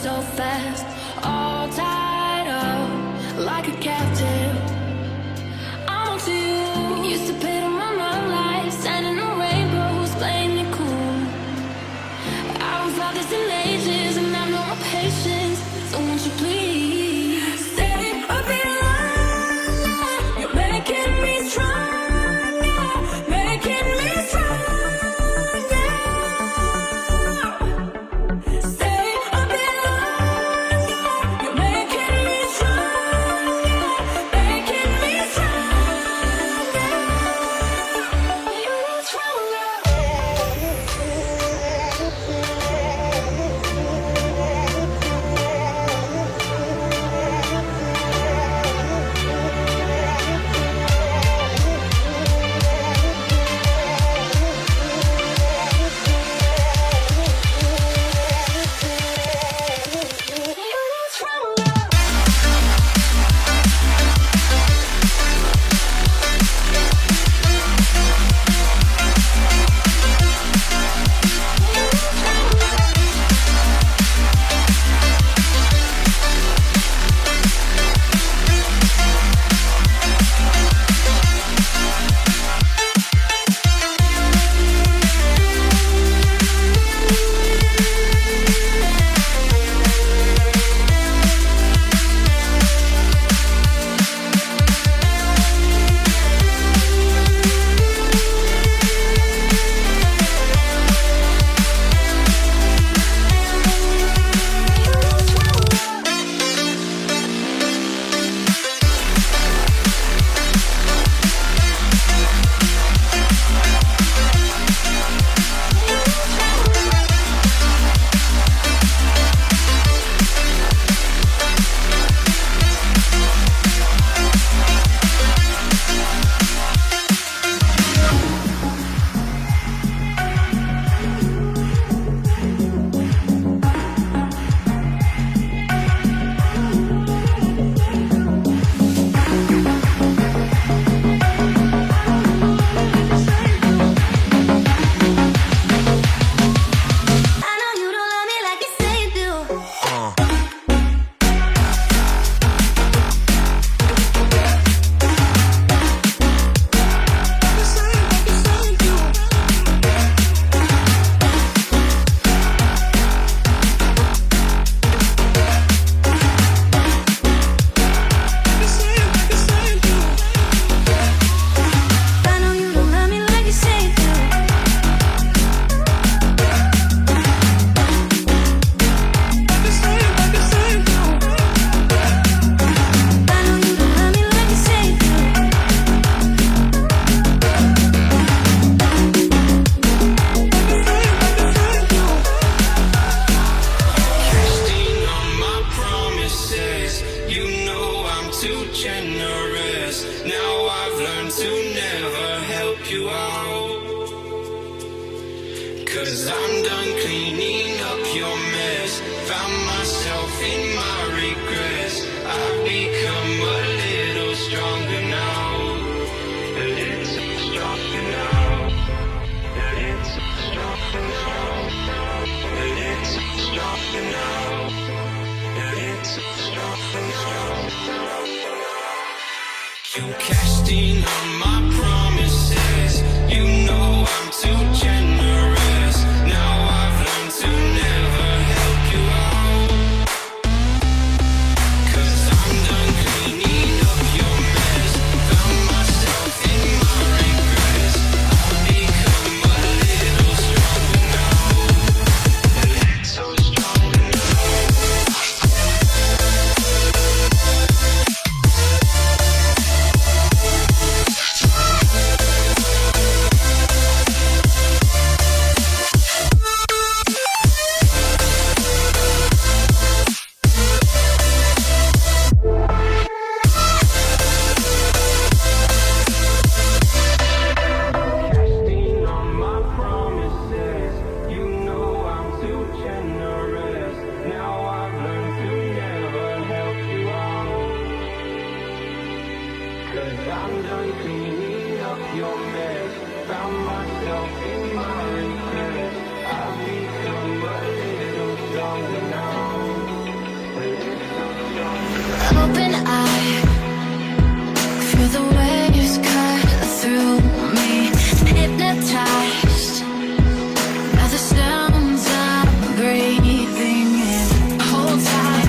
so fast, all tied up like a captive. I'm on to you. Used to pay to my life, standing on rainbows, playing it cool. I was all this in ages, and I've no more patience. So won't you please stay a bit longer? You're making me stronger, making me stronger. Cleaning open eye, feel the waves cut through me, hypnotized by the sounds I'm breathing in. Hold tight,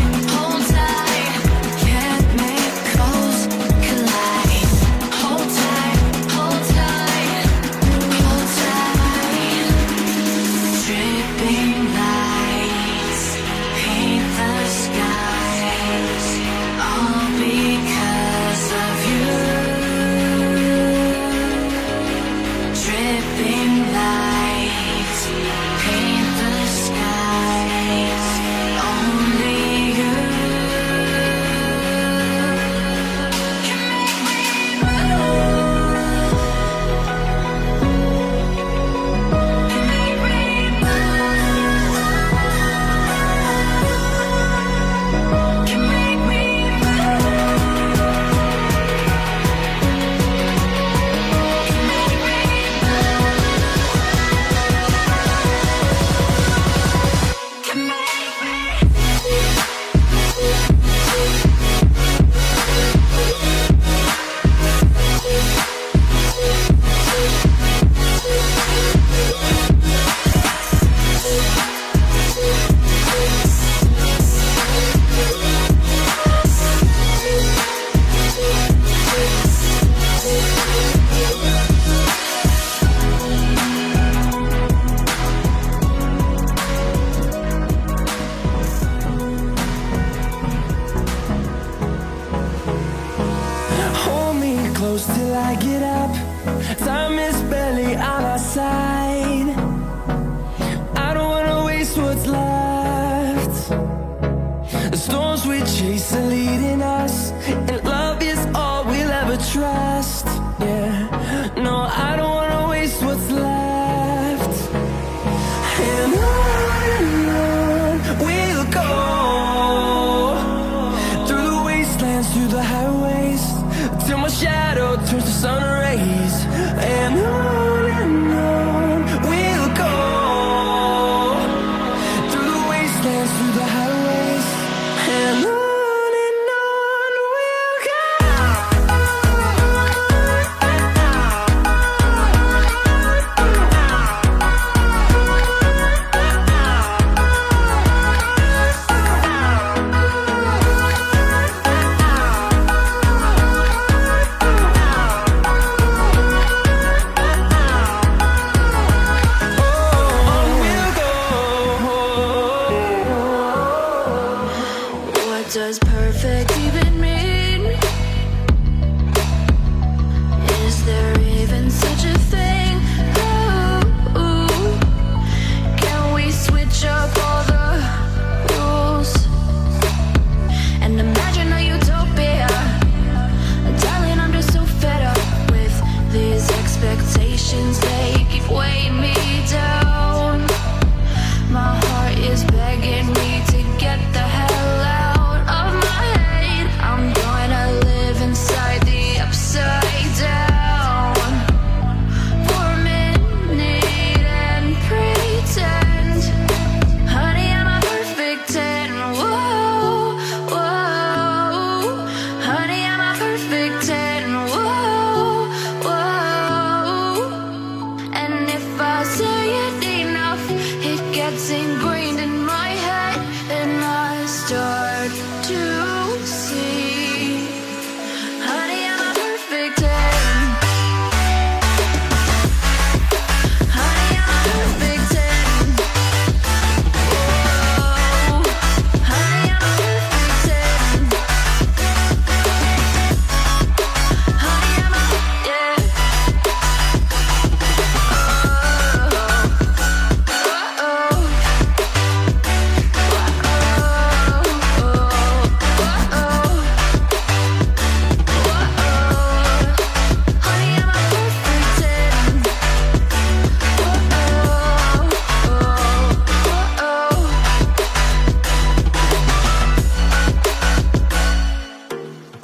chemicals collide. Hold tight, hold tight, hold tight. Dripping lights paint the skies, all because of you. Dripping lights paint the skies, only you can make me move. Can make me move. Can make me Hold me close till I get up. Time is barely on our side. I don't wanna waste what's left. The storms we chase are leading us, and love is all we'll ever trust. Yeah, no, I don't wanna waste what's left. And on we'll go, through the wastelands, through the highways, till my shadow turns to sun rays. And on we'll go, through the wastelands, through the highways, and on we'll go. What does perfect even mean? Is there even such a thing? Ooh, can we switch up all the rules and imagine a utopia? Darling, I'm just so fed up with these expectations. They keep weighing me down. My heart is begging me to get the hell out of my head. I'm gonna live inside the upside down for a minute and pretend, honey, I'm a perfect 10. Whoa, whoa, honey, I'm a perfect 10. Whoa, whoa. And if I say it enough, it gets ingrained in my head, and I start to see, honey, I'm a perfect 10. Honey, I'm a perfect 10. Whoa, honey, I'm a perfect 10. Honey, I'm a, yeah.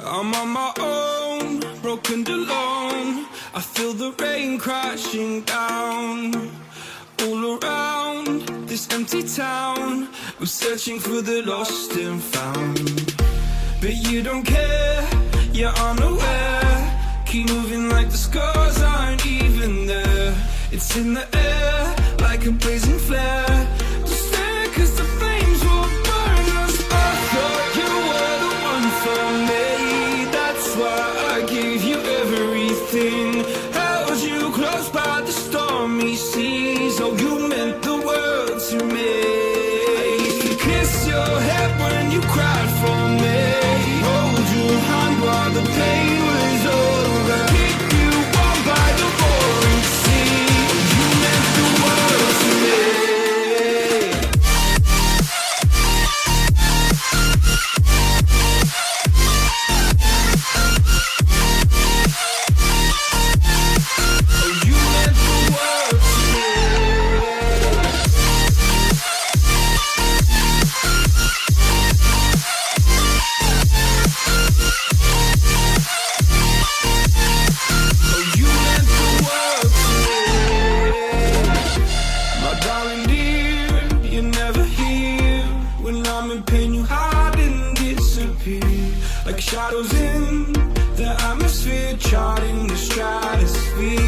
I'm on my own, broken and alone. I feel the rain crashing down all around this empty town. I'm searching for the lost and found. but you don't care. You're unaware, keep moving like the scars aren't even there. It's in the air, like a blazing flare. Just stare, cause the flames will burn us. I thought you were the one for me, that's why I gave you everything. Held you close by the stormy seas. Oh, you meant the world to me. I used to kiss your head when you cried for me, hold your hand while the pain was over, keep you warm by the roaring sea. You meant the world to me. Like shadows in the atmosphere, charting the stratosphere.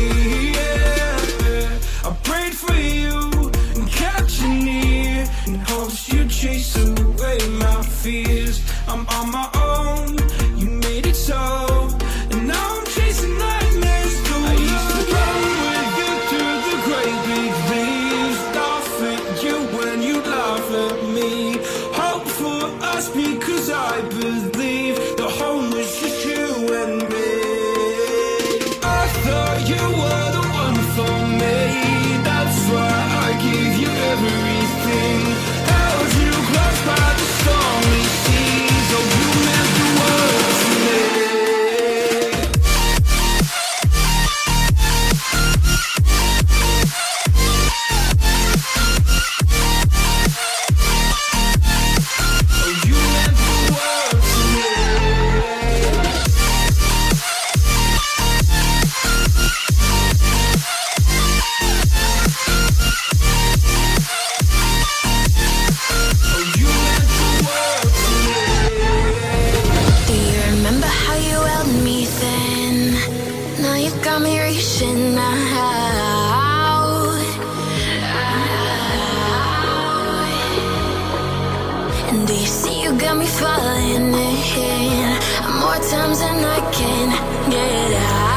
Yeah. I prayed for you and kept you near, in hopes you'd chase away my fears. I'm on my own, you made it so, and now I'm chasing nightmares through. I used to run with you through the great big leaves, laugh at you when you laugh at me, hope for us because I believe the home was just you and me. I thought you were the one for me, that's why I gave you everything. Held you close by the stormy seas. Oh, you meant the world to me. Got me reaching out, and do you see you got me falling in more times than I can get out.